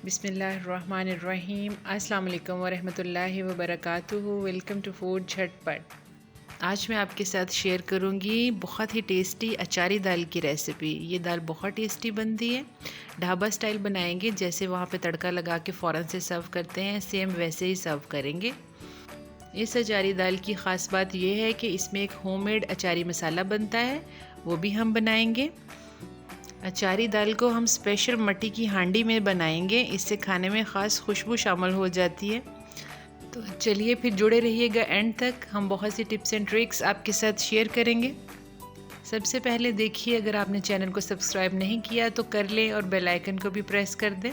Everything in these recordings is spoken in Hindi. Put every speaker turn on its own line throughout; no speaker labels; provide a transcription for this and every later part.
बिस्मिल्लाहिर्रहमानिर्रहीम। अस्सलाम वालेकुम वरहमतुल्लाहि वबरकातुहू। वेलकम टू फूड झटपट। आज मैं आपके साथ शेयर करूंगी बहुत ही टेस्टी अचारी दाल की रेसिपी। ये दाल बहुत टेस्टी बनती है। ढाबा स्टाइल बनाएंगे, जैसे वहाँ पे तड़का लगा के फ़ौरन से सर्व करते हैं, सेम वैसे ही सर्व करेंगे। इस अचारी दाल की ख़ास बात यह है कि इसमें एक होममेड अचारी मसाला बनता है, वो भी हम बनाएंगे। अचारी दाल को हम स्पेशल मट्टी की हांडी में बनाएंगे, इससे खाने में ख़ास खुशबू शामिल हो जाती है। तो चलिए फिर जुड़े रहिएगा एंड तक। हम बहुत सी टिप्स एंड ट्रिक्स आपके साथ शेयर करेंगे। सबसे पहले देखिए, अगर आपने चैनल को सब्सक्राइब नहीं किया तो कर लें और बेल आइकन को भी प्रेस कर दें।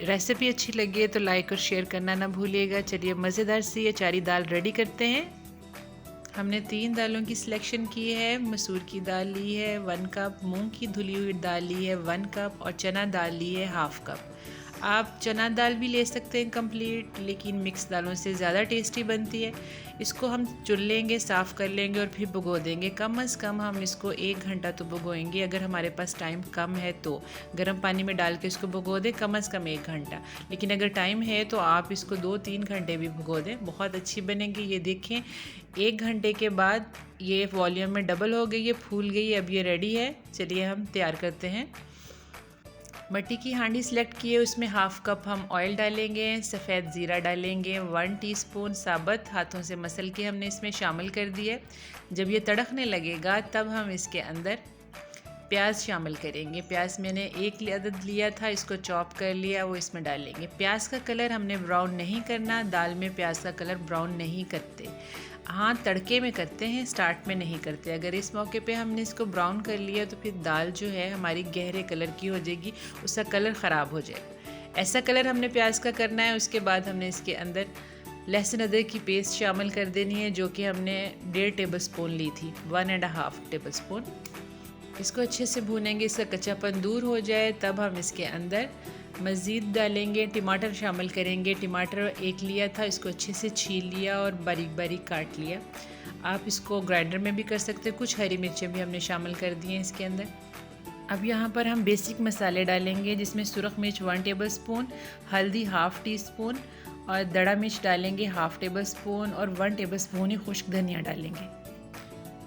रेसिपी अच्छी लगे तो लाइक और शेयर करना ना भूलिएगा। चलिए मज़ेदार सी अचारी दाल रेडी करते हैं। हमने 3 दालों की सिलेक्शन की है। मसूर की दाल ली है 1 कप, मूंग की धुली हुई दाल ली है 1 कप और चना दाल ली है हाफ़ कप। आप चना दाल भी ले सकते हैं कंप्लीट, लेकिन मिक्स दालों से ज़्यादा टेस्टी बनती है। इसको हम चुन लेंगे, साफ़ कर लेंगे और फिर भिगो देंगे। कम अज़ कम हम इसको 1 घंटा तो भिगोएंगे। अगर हमारे पास टाइम कम है तो गर्म पानी में डाल के इसको भिगो दें, कम अज़ कम 1 घंटा। लेकिन अगर टाइम है तो आप इसको 2-3 घंटे भी भिगो दें, बहुत अच्छी बनेगी। ये देखें 1 घंटे के बाद ये वॉल्यूम में डबल हो गई है, फूल गई है। अब ये रेडी है। चलिए हम तैयार करते हैं। मट्टी की हांडी सेलेक्ट किए, उसमें हाफ़ कप हम ऑयल डालेंगे, सफ़ेद ज़ीरा डालेंगे, 1 टीस्पून साबुत हाथों से मसल के हमने इसमें शामिल कर दिए। जब ये तड़कने लगेगा तब हम इसके अंदर प्याज शामिल करेंगे। प्याज मैंने 1 अदद लिया था, इसको चॉप कर लिया, वो इसमें डालेंगे। प्याज का कलर हमने ब्राउन नहीं करना, दाल में प्याज का कलर ब्राउन नहीं करते। हाँ, तड़के में करते हैं, स्टार्ट में नहीं करते। अगर इस मौके पे हमने इसको ब्राउन कर लिया तो फिर दाल जो है हमारी गहरे कलर की हो जाएगी, उसका कलर ख़राब हो जाएगा। ऐसा कलर हमने प्याज का करना है। उसके बाद हमने इसके अंदर लहसुन अदरक की पेस्ट शामिल कर देनी है, जो कि हमने 1.5 टेबल स्पून ली थी, 1.5 टेबल स्पून। इसको अच्छे से भूनेंगे, इसका कच्चापन दूर हो जाए। तब हम इसके अंदर मज़ीद डालेंगे, टमाटर शामिल करेंगे। टमाटर 1 लिया था, इसको अच्छे से छील लिया और बारीक बारीक काट लिया। आप इसको ग्राइंडर में भी कर सकते हैं। कुछ हरी मिर्चें भी हमने शामिल कर दी हैं इसके अंदर। अब यहाँ पर हम बेसिक मसाले डालेंगे, जिसमें सुरख मिर्च 1 टेबल स्पून, हल्दी हाफ़ टी स्पून और दड़ा मिर्च डालेंगे हाफ़ टेबल स्पून और 1 टेबल स्पून ही खुश्क धनिया डालेंगे।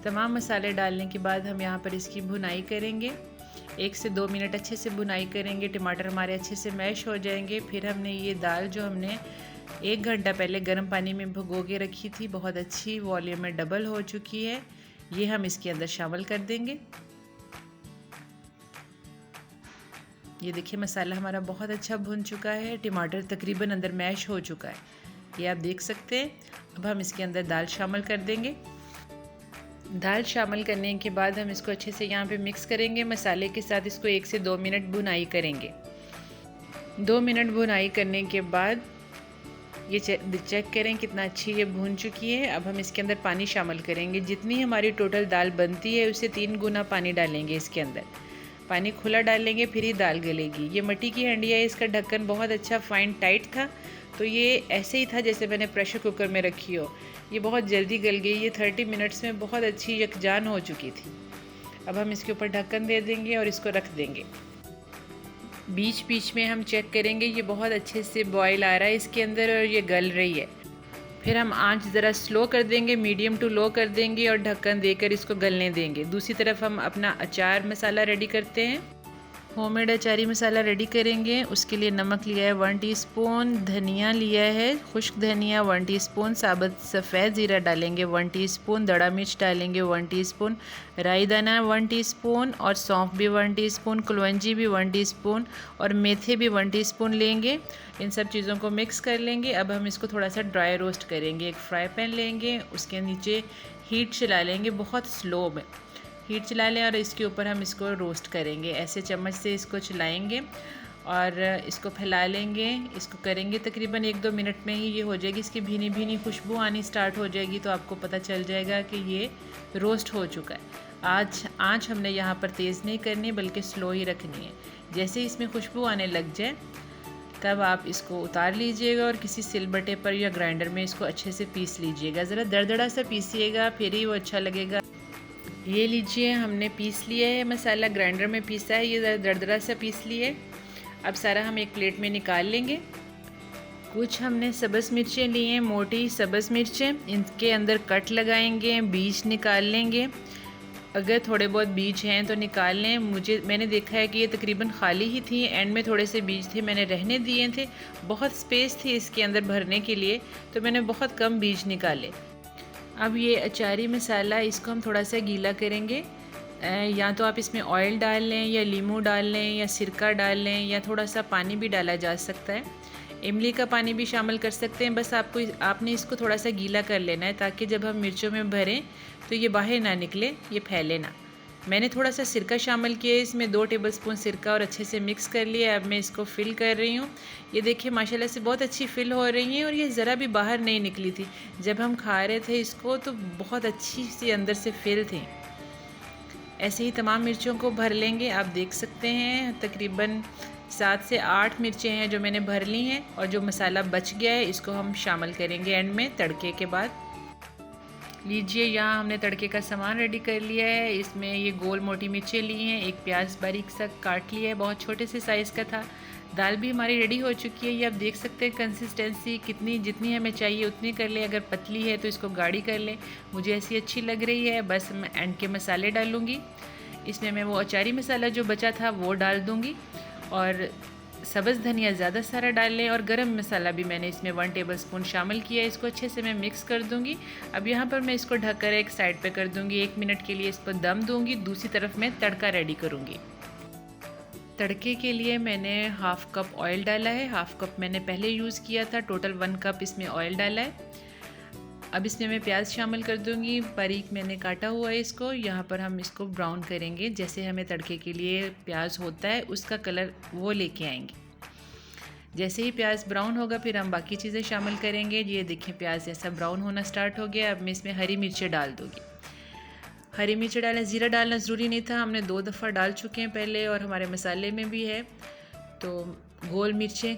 तमाम मसाले डालने के बाद हम यहाँ पर इसकी भुनाई करेंगे। 1 से 2 मिनट अच्छे से भुनाई करेंगे, टमाटर हमारे अच्छे से मैश हो जाएंगे। फिर हमने ये दाल जो हमने 1 घंटा पहले गर्म पानी में भिगो के रखी थी, बहुत अच्छी वॉल्यूम में डबल हो चुकी है, ये हम इसके अंदर शामिल कर देंगे। ये देखिए मसाला हमारा बहुत अच्छा भुन चुका है, टमाटर तकरीबन अंदर मैश हो चुका है, ये आप देख सकते हैं। अब हम इसके अंदर दाल शामिल कर देंगे। दाल शामिल करने के बाद हम इसको अच्छे से यहाँ पे मिक्स करेंगे मसाले के साथ। इसको 1 से 2 मिनट भुनाई करेंगे। 2 मिनट भुनाई करने के बाद ये चेक करें कितना अच्छी ये भून चुकी है। अब हम इसके अंदर पानी शामिल करेंगे। जितनी हमारी टोटल दाल बनती है उससे 3 गुना पानी डालेंगे इसके अंदर। पानी खुला डालेंगे, फिर ही दाल गलेगी। ये मिट्टी की हांडी है, इसका ढक्कन बहुत अच्छा फाइन टाइट था, तो ये ऐसे ही था जैसे मैंने प्रेशर कुकर में रखी हो। ये बहुत जल्दी गल गई, ये 30 मिनट्स में बहुत अच्छी यकजान हो चुकी थी। अब हम इसके ऊपर ढक्कन दे देंगे और इसको रख देंगे। बीच बीच में हम चेक करेंगे, ये बहुत अच्छे से बॉयल आ रहा है इसके अंदर और ये गल रही है। फिर हम आंच ज़रा स्लो कर देंगे, मीडियम टू लो कर देंगे और ढक्कन देकर इसको गलने देंगे। दूसरी तरफ हम अपना अचार मसाला रेडी करते हैं। होममेड अचारी मसाला रेडी करेंगे। उसके लिए नमक लिया है 1 टीस्पून, धनिया लिया है खुश्क धनिया 1 टीस्पून, साबुत सफ़ेद ज़ीरा डालेंगे 1 टीस्पून, दड़ा मिर्च डालेंगे 1 टीस्पून, राई दाना 1 टीस्पून और सौंफ भी 1 टीस्पून, कलौंजी भी 1 टीस्पून और मेथे भी 1 टीस्पून लेंगे। इन सब चीज़ों को मिक्स कर लेंगे। अब हम इसको थोड़ा सा ड्राई रोस्ट करेंगे। एक फ्राई पैन लेंगे, उसके नीचे हीट चला लेंगे, बहुत स्लो में हीट चला लें और इसके ऊपर हम इसको रोस्ट करेंगे। ऐसे चम्मच से इसको चलाएंगे और इसको फैला लेंगे। इसको करेंगे तकरीबन 1-2 मिनट में ही ये हो जाएगी। इसकी भीनी भीनी खुशबू आनी स्टार्ट हो जाएगी, तो आपको पता चल जाएगा कि ये रोस्ट हो चुका है। आँच हमने यहाँ पर तेज़ नहीं करनी, बल्कि स्लो ही रखनी है। जैसे इसमें खुशबू आने लग जाए तब आप इसको उतार लीजिएगा और किसी सिलबट्टे पर या ग्राइंडर में इसको अच्छे से पीस लीजिएगा। ज़रा दरदरा सा पीसिएगा, फिर ही वो अच्छा लगेगा। ये लीजिए, हमने पीस लिया है मसाला, ग्राइंडर में पीसा है, ये दरदरा सा पीस लिए। अब सारा हम एक प्लेट में निकाल लेंगे। कुछ हमने सब्ज़ मिर्चें ली हैं, मोटी सब्ज़ मिर्चें, इनके अंदर कट लगाएंगे, बीज निकाल लेंगे। अगर थोड़े बहुत बीज हैं तो निकाल लें। मैंने देखा है कि ये तकरीबन खाली ही थी, एंड में थोड़े से बीज थे, मैंने रहने दिए थे। बहुत स्पेस थी इसके अंदर भरने के लिए, तो मैंने बहुत कम बीज निकाले। अब ये अचारी मसाला, इसको हम थोड़ा सा गीला करेंगे। या तो आप इसमें ऑयल डाल लें, या लीमू डाल लें, या सिरका डाल लें, या थोड़ा सा पानी भी डाला जा सकता है। इमली का पानी भी शामिल कर सकते हैं। बस आपने इसको थोड़ा सा गीला कर लेना है, ताकि जब हम मिर्चों में भरें तो ये बाहर ना निकले, ये फैले ना। मैंने थोड़ा सा सिरका शामिल किया है इसमें, 2 टेबलस्पून सिरका, और अच्छे से मिक्स कर लिया। अब मैं इसको फ़िल कर रही हूँ। ये देखिए माशाल्लाह से बहुत अच्छी फ़िल हो रही है, और ये ज़रा भी बाहर नहीं निकली थी। जब हम खा रहे थे इसको तो बहुत अच्छी सी अंदर से फ़िल थी। ऐसे ही तमाम मिर्चों को भर लेंगे। आप देख सकते हैं तकरीबन 7 से 8 मिर्चें हैं जो मैंने भर ली हैं, और जो मसाला बच गया है इसको हम शामिल करेंगे एंड में तड़के के बाद। लीजिए, यहाँ हमने तड़के का सामान रेडी कर लिया है। इसमें ये गोल मोटी मिर्चें ली हैं, एक प्याज बारीक सा काट लिया है, बहुत छोटे से साइज़ का था। दाल भी हमारी रेडी हो चुकी है। ये आप देख सकते हैं कंसिस्टेंसी जितनी हमें चाहिए उतनी कर लें। अगर पतली है तो इसको गाढ़ी कर लें। मुझे ऐसी अच्छी लग रही है। बस मैं एंड के मसाले डालूँगी। इसमें मैं वो अचारी मसाला जो बचा था वो डाल दूँगी, और सब्ज़ धनिया ज़्यादा सारा डाल लें, और गरम मसाला भी मैंने इसमें 1 टेबलस्पून शामिल किया है। इसको अच्छे से मैं मिक्स कर दूँगी। अब यहाँ पर मैं इसको ढककर एक साइड पे कर दूँगी। 1 मिनट के लिए इस पर दम दूँगी। दूसरी तरफ मैं तड़का रेडी करूँगी। तड़के के लिए मैंने हाफ़ कप ऑयल डाला है। हाफ़ कप मैंने पहले यूज़ किया था, टोटल 1 कप इसमें ऑयल डाला है। अब इसमें मैं प्याज शामिल कर दूंगी। बारीक मैंने काटा हुआ है इसको। यहाँ पर हम इसको ब्राउन करेंगे, जैसे हमें तड़के के लिए प्याज होता है उसका कलर वो लेके आएंगे। जैसे ही प्याज ब्राउन होगा फिर हम बाकी चीज़ें शामिल करेंगे। ये देखें प्याज जैसा ब्राउन होना स्टार्ट हो गया। अब मैं इसमें हरी मिर्चें डाल दूँगी। हरी मिर्चें डालें, ज़ीरा डालना ज़रूरी नहीं था, हमने 2 दफ़ा डाल चुके हैं पहले, और हमारे मसाले में भी है। तो गोल मिर्चें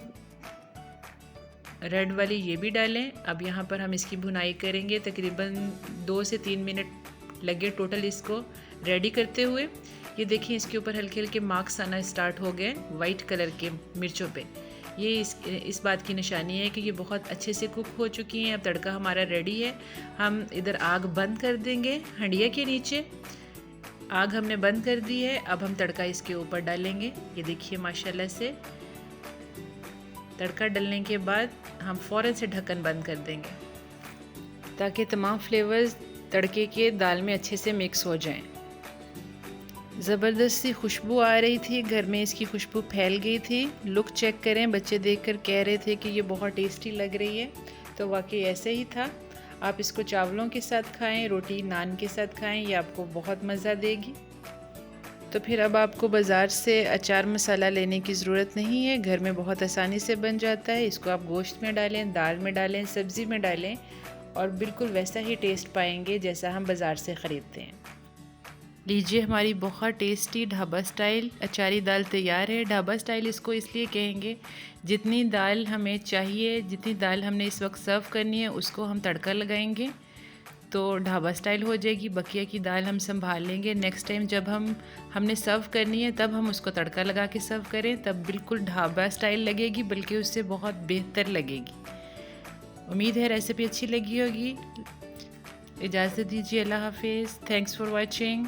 रेड वाली ये भी डालें। अब यहाँ पर हम इसकी भुनाई करेंगे। तकरीबन 2 से 3 मिनट लगे टोटल इसको रेडी करते हुए। ये देखिए इसके ऊपर हल्के हल्के मार्क्स आना स्टार्ट हो गए वाइट कलर के मिर्चों पे। ये इस बात की निशानी है कि ये बहुत अच्छे से कुक हो चुकी हैं। अब तड़का हमारा रेडी है। हम इधर आग बंद कर देंगे। हंडिया के नीचे आग हमने बंद कर दी है। अब हम तड़का इसके ऊपर डालेंगे। ये देखिए माशाल्लाह से तड़का डलने के बाद हम फ़ौरन से ढक्कन बंद कर देंगे, ताकि तमाम फ्लेवर्स तड़के के दाल में अच्छे से मिक्स हो जाएं। ज़बरदस्त सी खुशबू आ रही थी, घर में इसकी खुशबू फैल गई थी। लुक चेक करें, बच्चे देखकर कह रहे थे कि ये बहुत टेस्टी लग रही है। तो वाकई ऐसे ही था। आप इसको चावलों के साथ खाएं, रोटी नान के साथ खाएं, ये आपको बहुत मज़ा देगी। तो फिर अब आपको बाज़ार से अचार मसाला लेने की ज़रूरत नहीं है, घर में बहुत आसानी से बन जाता है। इसको आप गोश्त में डालें, दाल में डालें, सब्ज़ी में डालें, और बिल्कुल वैसा ही टेस्ट पाएंगे जैसा हम बाज़ार से ख़रीदते हैं। लीजिए, हमारी बहुत टेस्टी ढाबा स्टाइल अचारी दाल तैयार है। ढाबा स्टाइल इसको इसलिए कहेंगे, जितनी दाल हमें चाहिए, जितनी दाल हमने इस वक्त सर्व करनी है उसको हम तड़का लगाएंगे तो ढाबा स्टाइल हो जाएगी। बकिया की दाल हम संभाल लेंगे। नेक्स्ट टाइम जब हमने सर्व करनी है तब हम उसको तड़का लगा के सर्व करें, तब बिल्कुल ढाबा स्टाइल लगेगी, बल्कि उससे बहुत बेहतर लगेगी। उम्मीद है रेसिपी अच्छी लगी होगी। इजाज़त दीजिए, अल्लाह हाफिज़। Thanks for watching.